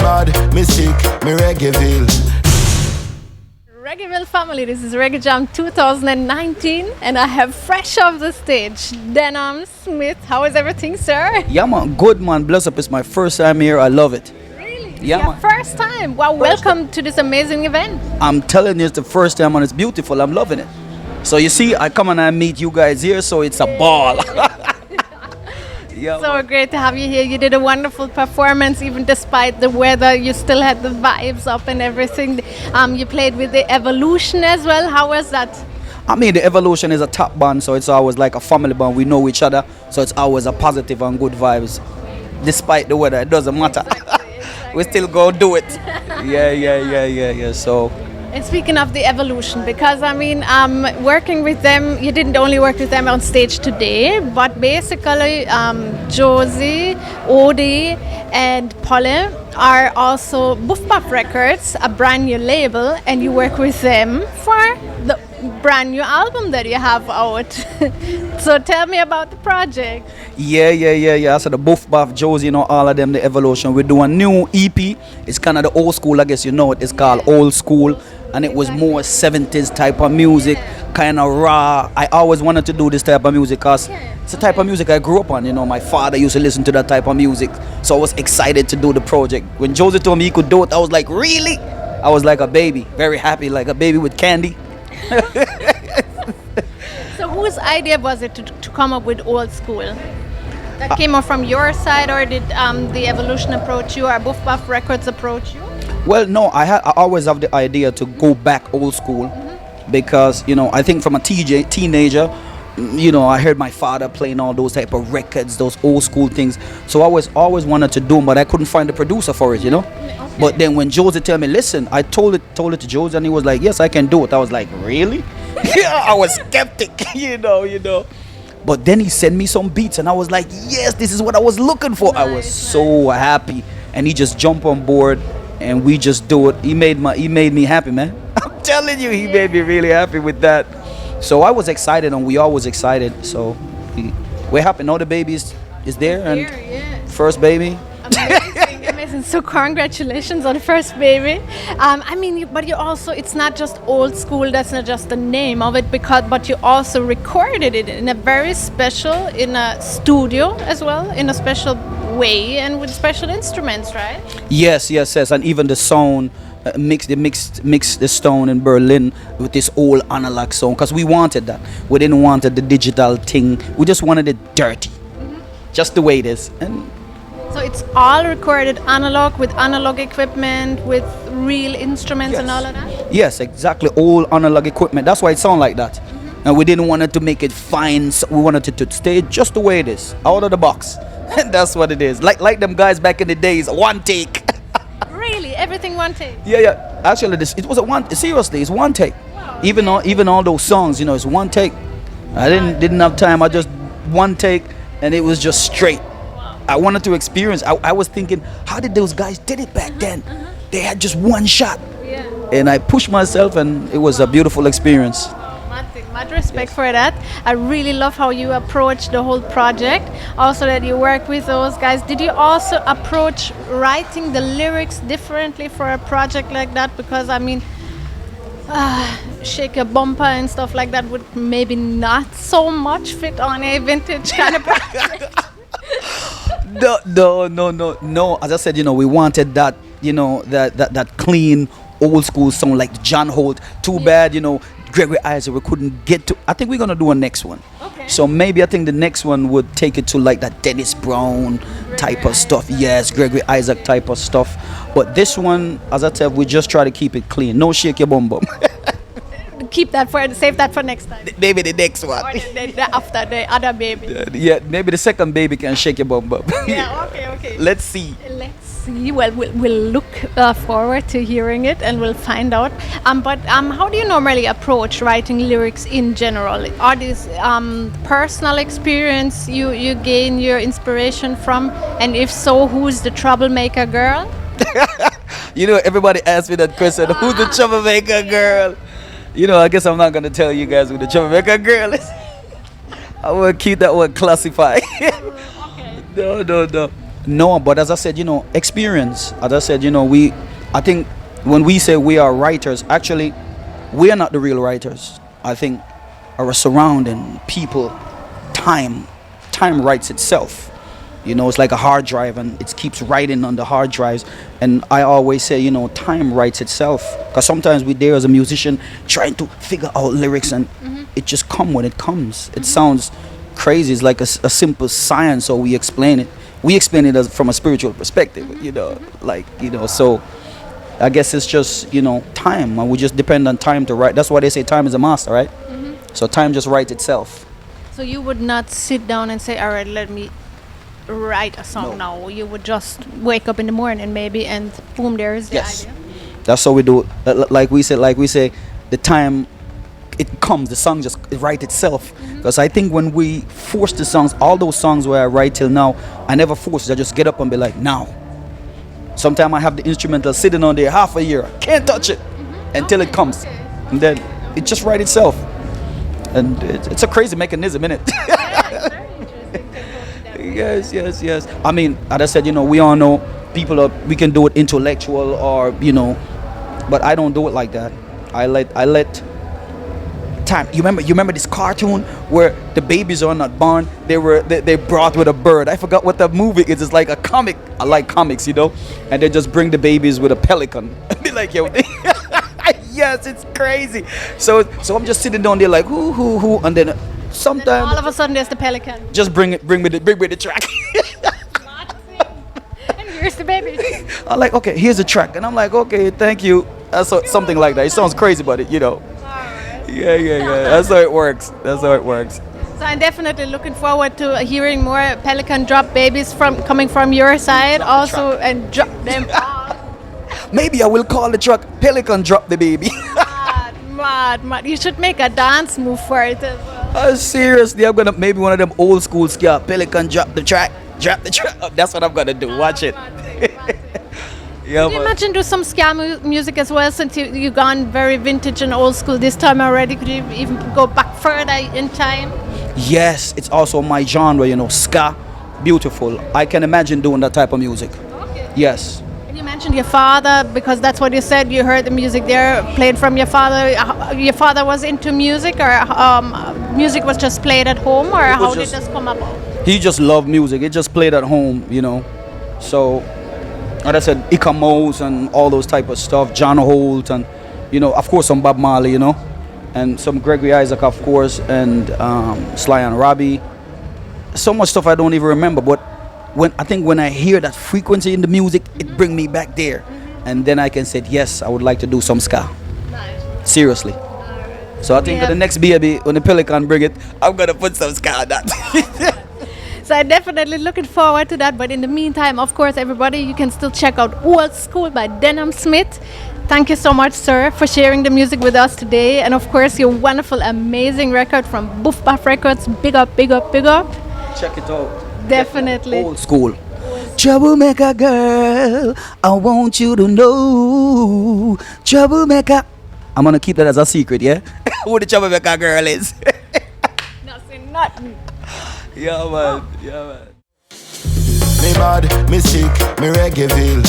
mad, me sick, me Reggaeville. Reggaeville family, this is Reggae Jam 2019 and I have fresh off the stage Denham Smith. How is everything, sir? Yeah, man, good, man. Bless up. It's my first time here. I love it. Really? Yeah, Your man. first time. Wow, welcome to this amazing event. I'm telling you, it's the first time and it's beautiful. I'm loving it. So you see, I come and I meet you guys here, so it's a ball. Yeah, So man. great to have you here. You did a wonderful performance, even despite the weather. You still had the vibes up and everything. You played with the Evolution as well. How was that? I mean, the Evolution is a top band, so it's always like a family band. We know each other, so it's always a positive and good vibes. Despite the weather, it doesn't matter. We still go do it. Yeah. So, And speaking of the Evolution, because I mean, working with them, you didn't only work with them on stage today, but basically Josie, Odie, and Polly are also Buff Buff Records, a brand new label, and you work with them for the brand new album that you have out. So tell me about the project. yeah. So the Buff Buff, Josie, all of them, the Evolution. We do a new EP. It's kind of the old school, I guess you know it. It's called Old School. And it was more 70s type of music, kind of raw. I always wanted to do this type of music because it's the type of music I grew up on. My father used to listen to that type of music. So I was excited to do the project. When Josie told me he could do it, I was like, really? I was like a baby, very happy, like a baby with candy. So whose idea was it to come up with Old School? That came up from your side, or did the Evolution approach you, or Buff Buff Records approach you? Well, no, I always have the idea to go back old school because, I think from a teenager, I heard my father playing all those type of records, those old school things. So I always wanted to do them, but I couldn't find a producer for it, Okay. But then when Josie tell me, listen, I told it to Josie and he was like, yes, I can do it. I was like, really? Yeah, I was skeptic, you know. But then he sent me some beats and I was like, yes, this is what I was looking for. I was so happy. And he just jumped on board and we just do it. He made me happy, man. I'm telling you, he made me really happy with that. So I was excited and we all was excited. So we're happy. Now the baby is there and first baby. Amazing. So congratulations on the first baby. I mean, but you also, it's not just Old School, that's not just the name of it, but you also recorded it in a very special, in a studio as well, in a special way and with special instruments, right? Yes. And even the sound, mix the stone in Berlin with this old analog sound because we wanted that. We didn't want the digital thing. We just wanted it dirty, just the way it is. And so it's all recorded analog with analog equipment, with real instruments and all of that? Yes, exactly. All analog equipment. That's why it sounds like that. And we didn't want it to make it fine. So we wanted it to stay just the way it is, out of the box. That's what it is. Like them guys back in the days, one take. Really? Everything one take? Yeah. Actually, it was a one. Seriously, it's one take. Wow. Even all those songs, it's one take. I didn't have time. I just one take, and it was just straight. I wanted to experience. I was thinking, how did those guys did it back then? They had just one shot. Yeah. And I pushed myself, and it was a beautiful experience. Much respect for that. I really love how you approach the whole project. Also that you work with those guys. Did you also approach writing the lyrics differently for a project like that? Because I mean, Shake Your Bumper and stuff like that would maybe not so much fit on a vintage kind of project. No. As I said, we wanted that, that clean old school sound like John Holt. Too bad, Gregory Isaac, we couldn't get to. I think we're gonna do a next one. Okay. So maybe I think the next one would take it to like that Dennis Brown type of stuff. Yes, Gregory Isaac type of stuff. But this one, as I said, we just try to keep it clean. No shake your bum bum. Save that for next time. Maybe the next one. Or after the other baby. Yeah, maybe the second baby can shake your bum bum. Yeah, okay. Let's see. Well, we'll look forward to hearing it and we'll find out. But how do you normally approach writing lyrics in general? Are these personal experience you gain your inspiration from? And if so, who's the troublemaker girl? Everybody asks me that question. Who's the troublemaker girl? I guess I'm not going to tell you guys who the troublemaker girl is. I will keep that one classified. Okay. No. No, but as I said, experience. As I said, I think when we say we are writers, actually, we are not the real writers. I think our surrounding, people, time writes itself. It's like a hard drive, and it keeps writing on the hard drives. And I always say, time writes itself. Because sometimes we there as a musician trying to figure out lyrics, and it just come when it comes. It sounds crazy. It's like a simple science, so we explain it. We explain it from a spiritual perspective, so I guess it's just, time. And we just depend on time to write. That's why they say time is a master, right? So time just writes itself. So you would not sit down and say, all right, let me write a song now. You would just wake up in the morning maybe and boom, there's the idea. That's how we do it. Like we say, the time it comes, the song just write itself. Because I think when we force the songs, all those songs where I write till now, I never force it. I just get up and be like, now. Sometimes I have the instrumental sitting on there half a year. I can't touch it until it comes. And then it just write itself. And it's a crazy mechanism, isn't it? Yes. I mean, as I said, we all know we can do it intellectual or, but I don't do it like that. I let time. You remember this cartoon where the babies are not born? They brought with a bird. I forgot what the movie is. It's like a comic. I like comics, and they just bring the babies with a pelican. Be like, yo. Yes, it's crazy. So I'm just sitting down there like who, and then sometimes all of a sudden there's the pelican. Just bring me the track. And here's the baby. I'm like, okay, here's the track, and I'm like, okay, thank you. That's something like that. It sounds crazy, but Alright. Yeah. That's how it works. So I'm definitely looking forward to hearing more pelican drop babies coming from your side also, and drop them off. Maybe I will call the track Pelican Drop the Baby. Mad. You should make a dance move for it as well. Seriously, I'm gonna maybe one of them old school scale Pelican drop the track. That's what I'm gonna do. Watch it. Yeah, Can you imagine do some ska music as well, since you've gone very vintage and old school this time already? Could you even go back further in time? Yes, it's also my genre, ska. Beautiful. I can imagine doing that type of music. Okay. Yes. And you mentioned your father, because that's what you said. You heard the music there played from your father. Your father was into music, or music was just played at home, or how did this come about? He just loved music. He just played at home, So, like I said, Ika Mose and all those type of stuff, John Holt, and of course some Bob Marley, and some Gregory Isaac, of course, and Sly and Robbie. So much stuff I don't even remember, but when I hear that frequency in the music, it bring me back there, and then I can say yes, I would like to do some ska. Nice. Seriously. So I think for the next baby, when the Pelican bring it, I'm gonna put some ska on that. So I'm definitely looking forward to that. But in the meantime, of course, everybody, you can still check out Old School by Denham Smith. Thank you so much, sir, for sharing the music with us today. And of course, your wonderful, amazing record from Boof Buff Records. Big up. Check it out. Definitely. Old School. Troublemaker girl, I want you to know. Troublemaker. I'm gonna keep that as a secret, yeah? Who the troublemaker girl is. Nothing. Yeah, man. Me bad, me sick, me Reggaeville.